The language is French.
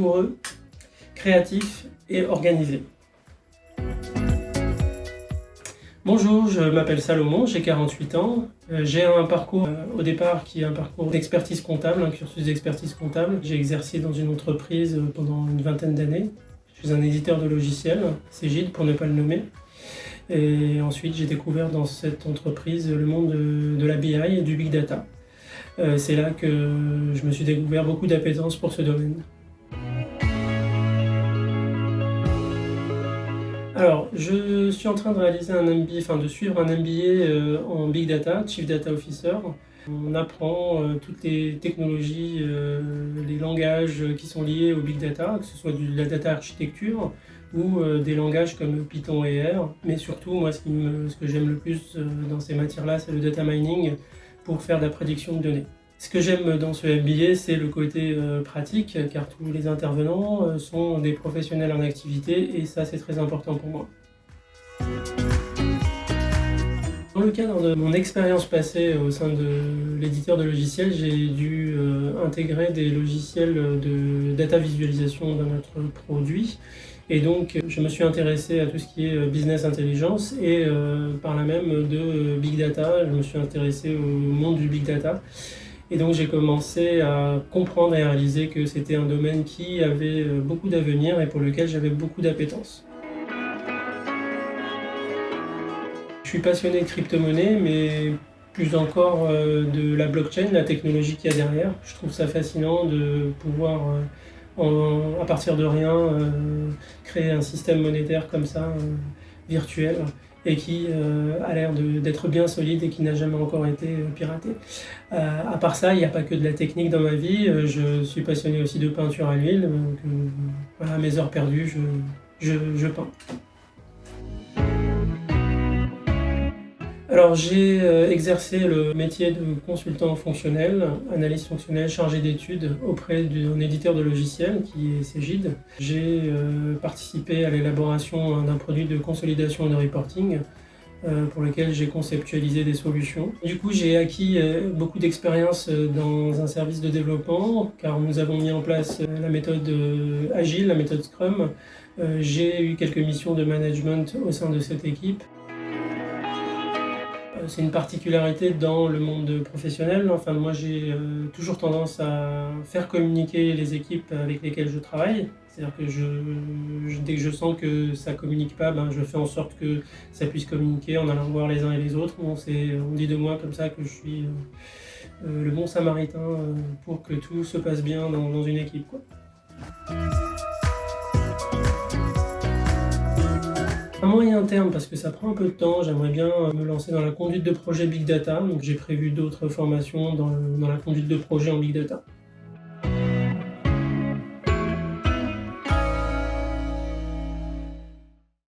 rigoureux, créatif et organisé. Bonjour, je m'appelle Salomon, j'ai 48 ans. J'ai un parcours au départ qui est un parcours d'expertise comptable, un cursus d'expertise comptable. J'ai exercé dans une entreprise pendant une vingtaine d'années. Je suis un éditeur de logiciels, Cegid pour ne pas le nommer. Et ensuite, j'ai découvert dans cette entreprise le monde de la BI et du Big Data. C'est là que je me suis découvert beaucoup d'appétence pour ce domaine. Alors, je suis en train de réaliser un MBA, de suivre un MBA en Big Data, Chief Data Officer. On apprend toutes les technologies, les langages qui sont liés au Big Data, que ce soit de la data architecture ou des langages comme Python et R. Mais surtout, moi, ce que j'aime le plus dans ces matières-là, c'est le data mining pour faire de la prédiction de données. Ce que j'aime dans ce MBA, c'est le côté pratique, car tous les intervenants sont des professionnels en activité et ça, c'est très important pour moi. Dans le cadre de mon expérience passée au sein de l'éditeur de logiciels, j'ai dû intégrer des logiciels de data visualisation dans notre produit. Et donc, je me suis intéressé à tout ce qui est business intelligence et par là même de big data. Je me suis intéressé au monde du big data. Et donc j'ai commencé à comprendre et à réaliser que c'était un domaine qui avait beaucoup d'avenir et pour lequel j'avais beaucoup d'appétence. Je suis passionné de crypto-monnaie, mais plus encore de la blockchain, la technologie qu'il y a derrière. Je trouve ça fascinant de pouvoir, à partir de rien, créer un système monétaire comme ça, virtuel, et qui a l'air d'être bien solide et qui n'a jamais encore été piraté. À part ça, il n'y a pas que de la technique dans ma vie, je suis passionné aussi de peinture à l'huile, donc voilà, mes heures perdues, je peins. Alors j'ai exercé le métier de consultant fonctionnel, analyste fonctionnel, chargé d'études auprès d'un éditeur de logiciels qui est Cegid. J'ai participé à l'élaboration d'un produit de consolidation et de reporting pour lequel j'ai conceptualisé des solutions. Du coup, j'ai acquis beaucoup d'expérience dans un service de développement car nous avons mis en place la méthode Agile, la méthode Scrum. J'ai eu quelques missions de management au sein de cette équipe. C'est une particularité dans le monde professionnel. Enfin, moi, j'ai toujours tendance à faire communiquer les équipes avec lesquelles je travaille. C'est-à-dire que dès que je sens que ça ne communique pas, je fais en sorte que ça puisse communiquer en allant voir les uns et les autres. On dit de moi comme ça que je suis le bon samaritain pour que tout se passe bien dans une équipe, quoi. À moyen terme, parce que ça prend un peu de temps, j'aimerais bien me lancer dans la conduite de projet Big Data. Donc j'ai prévu d'autres formations dans la conduite de projet en Big Data.